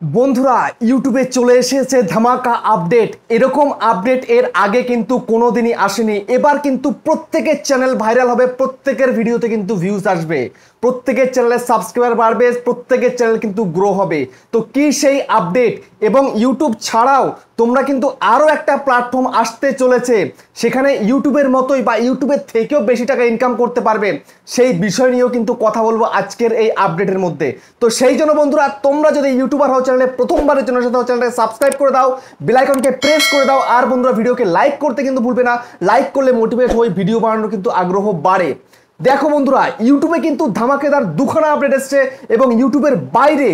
বন্ধুরা ইউটিউবে চলে এসেছে ধামাকা আপডেট। এরকম আপডেট এর আগে কিন্তু কোনোদিনই আসেনি। এবার কিন্তু প্রত্যেকের চ্যানেল ভাইরাল হবে, প্রত্যেকের ভিডিওতে কিন্তু ভিউজ আসবে, প্রত্যেকের চ্যানেলের সাবস্ক্রাইবার বাড়বে, প্রত্যেকের চ্যানেল কিন্তু গ্রো হবে। তো কি সেই আপডেট? এবং ইউটিউব ছাড়াও তোমরা কিন্তু আরও একটা প্ল্যাটফর্ম আসতে চলেছে, সেখানে ইউটিউবের মতোই বা ইউটিউবের থেকেও বেশি টাকা ইনকাম করতে পারবে, সেই বিষয় নিয়েও কিন্তু কথা বলবো আজকের এই আপডেটের মধ্যে। তো সেই জন্য বন্ধুরা, তোমরা যদি ইউটিউবার হও, চ্যানেলে প্রথমবারের জন্য সাথে চ্যানেলটাকে সাবস্ক্রাইব করে দাও, বেল আইকনকে প্রেস করে দাও, আর বন্ধুরা ভিডিওকে লাইক করতে কিন্তু ভুলবে না। লাইক করলে মোটিভেট হয়ে ভিডিও বানানোর কিন্তু আগ্রহ বাড়ে। দেখো বন্ধুরা, ইউটিউবে কিন্তু ধামাকেদার দুখানা আপডেট এসছে, এবং ইউটিউবের বাইরে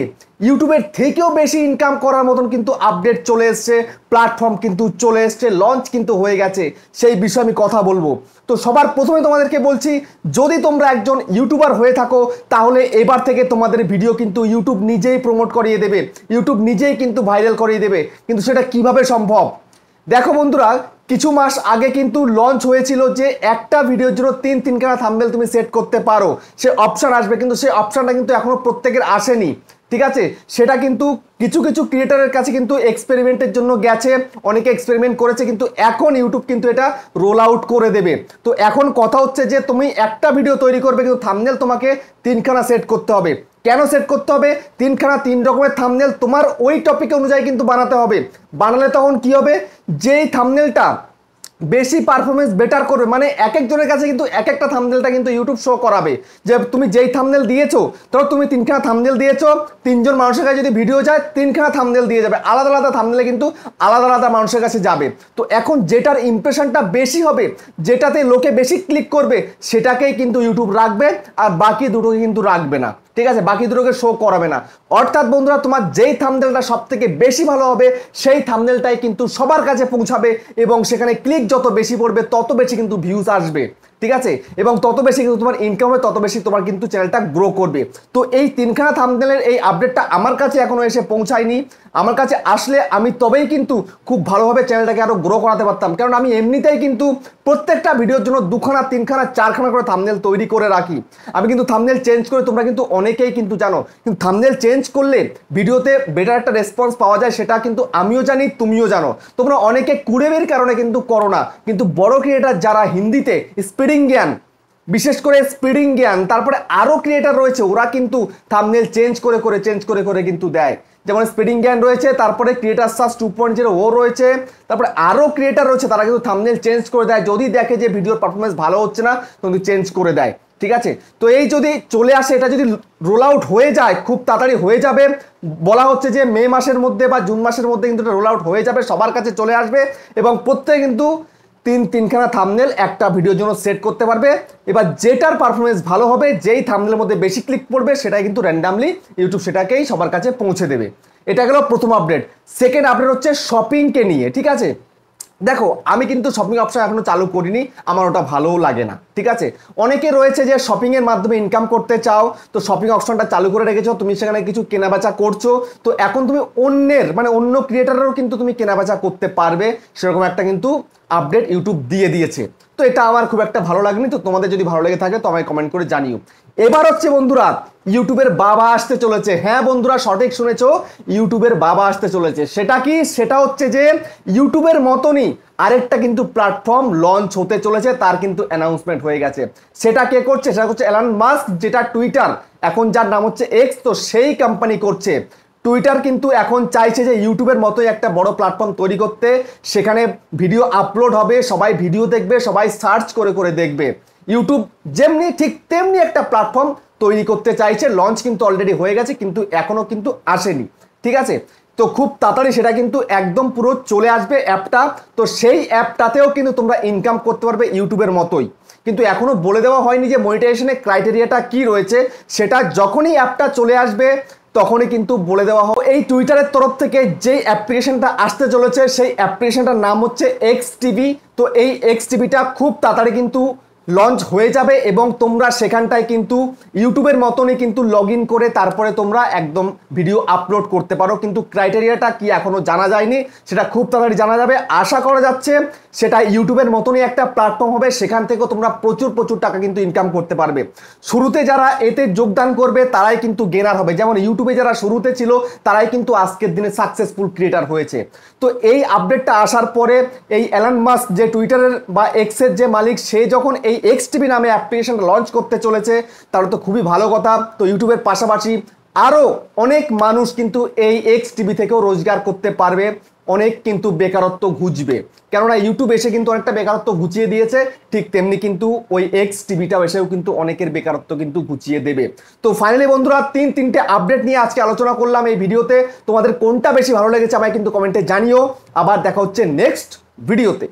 ইউটিউবের থেকেও বেশি ইনকাম করার মতন কিন্তু আপডেট চলে এসছে, প্ল্যাটফর্ম কিন্তু চলে এসছে, লঞ্চ কিন্তু হয়ে গেছে। সেই বিষয়ে আমি কথা বলবো। তো সবার প্রথমে তোমাদেরকে বলছি, যদি তোমরা একজন ইউটিউবার হয়ে থাকো, তাহলে এবার থেকে তোমাদের ভিডিও কিন্তু ইউটিউব নিজেই প্রমোট করিয়ে দেবে, ইউটিউব নিজেই কিন্তু ভাইরাল করিয়ে দেবে। কিন্তু সেটা কিভাবে সম্ভব? দেখো বন্ধুরা, কিছু মাস আগে কিন্তু লঞ্চ হয়েছিল যে একটা ভিডিওর জন্য তিনখানা থাম্বনেল তুমি সেট করতে পারো, সে অপশন আসবে, কিন্তু সেই অপশনটা কিন্তু এখনো প্রত্যেকের আসেনি। ঠিক আছে, সেটা কিন্তু কিছু কিছু ক্রিয়েটারের কাছে কিন্তু এক্সপেরিমেন্টের জন্য গেছে, অনেকে এক্সপেরিমেন্ট করেছে, কিন্তু এখন ইউটিউব কিন্তু এটা রোল আউট করে দেবে। তো এখন কথা হচ্ছে যে তুমি একটা ভিডিও তৈরি করবে, কিন্তু থাম্বনেল তোমাকে তিনখানা সেট করতে হবে। কেন সেট করতে হবে? তিন রকমের থাম্বনেল তোমার ওই টপিক অনুযায়ী কিন্তু বানাতে হবে। বানালে তখন কি হবে, যেই থাম্বনেলটা বেশি পারফরমেন্স বেটার করবে, মানে এক একজনের কাছে কিন্তু এক একটা থাম্বনেলটা কিন্তু ইউটিউব শো করাবে, যে তুমি যেই থাম্বনেল দিয়েছো, ধরো তুমি তিনখানা থাম্বনেল দিয়েছো, তিনজন মানুষের কাছে যদি ভিডিও যায়, তিনখানা থাম্বনেল দিয়ে যাবে, আলাদা আলাদা থাম্বনেলে কিন্তু আলাদা আলাদা মানুষের কাছে যাবে। তো এখন যেটার ইমপ্রেশনটা বেশি হবে, যেটাতে লোকে বেশি ক্লিক করবে, সেটাকেই কিন্তু ইউটিউব রাখবে, আর বাকি দুটোকে কিন্তু রাখবে না। ঠিক আছে, বাকি দুটোকে শো করাবে না। অর্থাৎ বন্ধুরা, তোমার যেই থাম্বনেলটা সব থেকে বেশি ভালো হবে, সেই থাম্বনেলটাই কিন্তু সবার কাছে পৌঁছাবে, এবং সেখানে ক্লিক যত বেশি পড়বে, তত বেশি কিন্তু ভিউজ আসবে। ঠিক আছে, এবং তত বেশি কিন্তু তোমার ইনকাম হবে, তত বেশি তোমার কিন্তু চ্যানেলটা গ্রো করবে। তো এই তিনখানা থাম্বনেলের এই আপডেটটা আমার কাছে এখনো এসে পৌঁছায়নি। আমার কাছে আসলে আমি তবেই কিন্তু খুব ভালোভাবে চ্যানেলটাকে আরো গ্রো করাতে পারতাম, কারণ আমি এমনিতেই কিন্তু প্রত্যেকটা ভিডিওর জন্য দুখানা তিনখানা চারখানা করে থাম্বনেল তৈরি করে রাখি। আমি কিন্তু থাম্বনেল চেঞ্জ করে, তোমরা কিন্তু অনেকেই কিন্তু জানো, কিন্তু থাম্বনেল চেঞ্জ করলে ভিডিওতে বেটার একটা রেসপন্স পাওয়া যায়, সেটা কিন্তু আমিও জানি, তুমিও জানো। তোমরা অনেকে কুড়েবের কারণে কিন্তু করো না, কিন্তু বড় ক্রিয়েটার যারা হিন্দিতে স্পিডিং জ্ঞান, বিশেষ করে স্পিডিং জ্ঞান, তারপরে আরো ক্রিয়েটার রয়েছে, ওরা কিন্তু থাম্বনেল চেঞ্জ করে কিন্তু দেয়। যেমন স্পিডিং জ্ঞান রয়েছে, তারপরে ক্রিয়েটার সার্চ 2.0 ও রয়েছে, তারপরে আরো ক্রিয়েটার রয়েছে, তারা কিন্তু থাম্বনেল চেঞ্জ করে দেয়, যদি দেখে যে ভিডিওর পারফরমেন্স ভালো হচ্ছে না, কিন্তু চেঞ্জ করে দেয়। ঠিক আছে, তো এই যদি চলে আসে, এটা যদি রোল আউট হয়ে যায়, খুব তাড়াতাড়ি হয়ে যাবে, বলা হচ্ছে যে মে মাসের মধ্যে বা জুন মাসের মধ্যে কিন্তু এটা রোল আউট হয়ে যাবে, সবার কাছে চলে আসবে, এবং প্রত্যেকে কিন্তু তিনখানা থাম্বনেল একটা ভিডিওর জন্য সেট করতে পারবে। এবার যেটার পারফরমেন্স ভালো হবে, যেই থাম্বনেলের মধ্যে বেশি ক্লিক পড়বে, সেটাই কিন্তু র্যান্ডামলি ইউটিউব সেটাকেই সবার কাছে পৌঁছে দেবে। এটা গেল প্রথম আপডেট। সেকেন্ড আপডেট হচ্ছে শপিংকে নিয়ে। ঠিক আছে, দেখো আমি কিন্তু শপিং অপশন এখনো চালু করিনি, আমার ওটা ভালোও লাগে না। ঠিক আছে, অনেকে রয়েছে যে শপিং এর মাধ্যমে ইনকাম করতে চাও, তো শপিং অপশনটা চালু করে রেখেছো, তুমি সেখানে কিছু কেনাবেচা করছো, তো এখন তুমি অন্যের মানে অন্য ক্রিয়েটারেরও কিন্তু তুমি কেনাবেচা করতে পারবে, সেরকম একটা কিন্তু আপডেট ইউটিউব দিয়ে দিয়েছে। তো এটা আমার খুব একটা ভালো লাগেনি, তো তোমাদের যদি ভালো লেগে থাকে তো আমায় কমেন্ট করে জানিও। এবার হচ্ছে বন্ধুরা, ইউটিউবের বাবা আসতে চলেছে। হ্যাঁ বন্ধুরা, সঠিক শুনেছো, ইউটিউবের বাবা আসতে চলেছে। সেটা কি? সেটা হচ্ছে যে ইউটিউবের মতনই আরেকটা কিন্তু প্ল্যাটফর্ম লঞ্চ হতে চলেছে, তার কিন্তু অ্যানাউন্সমেন্ট হয়ে গেছে। সেটা কে করছে? সেটা হচ্ছে এলন মাস্ক, যেটা টুইটার, এখন যার নাম হচ্ছে এক্স, তো সেই কোম্পানি করছে। টুইটার কিন্তু এখন চাইছে যে ইউটিউবের মতোই একটা বড় প্ল্যাটফর্ম তৈরি করতে, সেখানে ভিডিও আপলোড হবে, সবাই ভিডিও দেখবে, সবাই সার্চ করে করে দেখবে। ইউটিউব যেমনি ঠিক তেমনি একটা প্ল্যাটফর্ম তৈরি করতে চাইছে। লঞ্চ কিন্তু অলরেডি হয়ে গেছে, কিন্তু এখনো কিন্তু আসেনি। ঠিক আছে, তো খুব তাড়াতাড়ি সেটা কিন্তু একদম পুরো চলে আসবে অ্যাপটা। তো সেই অ্যাপটাতেও কিন্তু তোমরা ইনকাম করতে পারবে ইউটিউবের মতোই, কিন্তু এখনো বলে দেওয়া হয়নি যে মনিটাইজেশনের ক্রাইটেরিয়াটা কি রয়েছে। সেটা যখনই অ্যাপটা চলে আসবে তখনই কিন্তু বলে দেওয়া হবে। এই টুইটারের তরফ থেকে যেই অ্যাপ্লিকেশনটা আসতে চলেছে, সেই অ্যাপ্লিকেশনটার নাম হচ্ছে এক্স টিভি। তো এই এক্স টিভিটা খুব তাড়াতাড়ি কিন্তু লঞ্চ হয়ে যাবে এবং তোমরা সেখানটায় কিন্তু ইউটিউবের মতনই কিন্তু লগ ইন করে তারপরে তোমরা একদম ভিডিও আপলোড করতে পারো। কিন্তু ক্রাইটেরিয়াটা কি এখনো জানা যায়নি, সেটা খুব তাড়াতাড়ি জানা যাবে। আশা করা যাচ্ছে সেটা ইউটিউবের মতনই একটা প্ল্যাটফর্ম হবে, সেখান থেকেও তোমরা প্রচুর প্রচুর টাকা কিন্তু ইনকাম করতে পারবে। শুরুতে যারা এতে যোগদান করবে তারাই কিন্তু গেনার হবে, যেমন ইউটিউবে যারা শুরুতে ছিল তারাই কিন্তু আজকের দিনে সাকসেসফুল ক্রিয়েটার হয়েছে। তো এই আপডেটটা আসার পরে এই এলন মাস্ক যে টুইটারের বা এক্সের যে মালিক, সে যখন এই এক্স টিভি নামে অ্যাপ্লিকেশনটা লঞ্চ করতে চলেছে তাহলে তো খুবই ভালো কথা। তো ইউটিউবের পাশাপাশি আরও অনেক মানুষ কিন্তু এই এক্স টিভি থেকেও রোজগার করতে পারবে, অনেক কিন্তু বেকারত্ব ঘুচবে। কেননা ইউটিউব এসে কিন্তু অনেকটা বেকারত্ব ঘুচিয়ে দিয়েছে, ঠিক তেমনি কিন্তু ওই এক্স টিভিটাও এসেও কিন্তু অনেকের বেকারত্ব কিন্তু ঘুচিয়ে দেবে। তো ফাইনালি বন্ধুরা, তিনটে আপডেট নিয়ে আজকে আলোচনা করলাম এই ভিডিওতে। তোমাদের কোনটা বেশি ভালো লেগেছে আমায় কিন্তু কমেন্টে জানিও। আবার দেখা হচ্ছে নেক্সট ভিডিওতে।